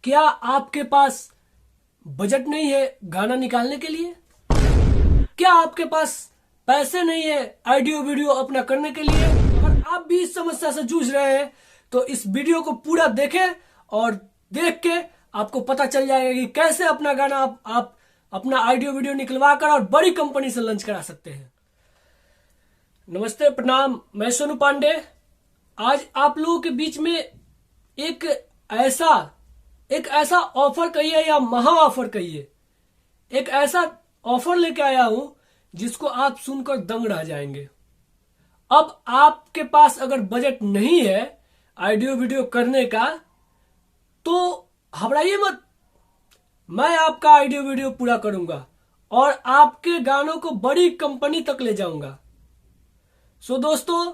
क्या आपके पास बजट नहीं है गाना निकालने के लिए? क्या आपके पास पैसे नहीं है ऑडियो वीडियो अपना करने के लिए? अगर आप भी इस समस्या से जूझ रहे हैं तो इस वीडियो को पूरा देखें और देख के आपको पता चल जाएगा कि कैसे अपना गाना आप अपना ऑडियो वीडियो निकलवा कर और बड़ी कंपनी से लॉन्च करा सकते हैं। नमस्ते, प्रणाम, मैं सोनू पांडे। आज आप लोगों के बीच में एक ऐसा एक ऐसा ऑफर कहिए या महा ऑफर कहिए, एक ऐसा ऑफर लेके आया हूं जिसको आप सुनकर दंग रह जाएंगे। अब आपके पास अगर बजट नहीं है ऑडियो वीडियो करने का तो घबराइए मत, मैं आपका ऑडियो वीडियो पूरा करूंगा और आपके गानों को बड़ी कंपनी तक ले जाऊंगा। सो दोस्तों,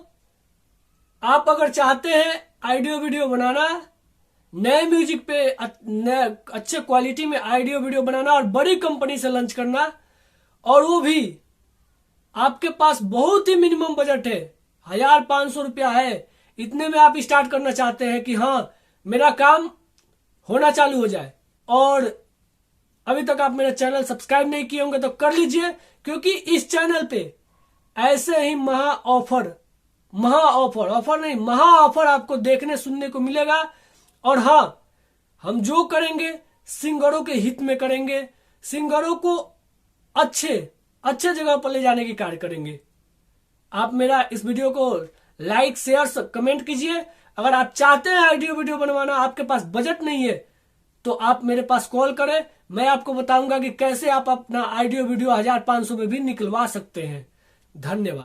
आप अगर चाहते हैं ऑडियो वीडियो बनाना, नए म्यूजिक पे अच्छे क्वालिटी में ऑडियो वीडियो बनाना और बड़ी कंपनी से लॉन्च करना, और वो भी आपके पास बहुत ही मिनिमम बजट है, 1500 रुपया है, इतने में आप स्टार्ट करना चाहते हैं कि हाँ मेरा काम होना चालू हो जाए, और अभी तक आप मेरा चैनल सब्सक्राइब नहीं किए होंगे तो कर लीजिए, क्योंकि इस चैनल पे ऐसे ही महा ऑफर आपको देखने सुनने को मिलेगा। और हाँ, हम जो करेंगे सिंगरों के हित में करेंगे, सिंगरों को अच्छे अच्छे जगह पर ले जाने की कार्य करेंगे। आप मेरा इस वीडियो को लाइक शेयर कमेंट कीजिए। अगर आप चाहते हैं ऑडियो वीडियो बनवाना, आपके पास बजट नहीं है तो आप मेरे पास कॉल करें, मैं आपको बताऊंगा कि कैसे आप अपना ऑडियो वीडियो 1500 में भी निकलवा सकते हैं। धन्यवाद।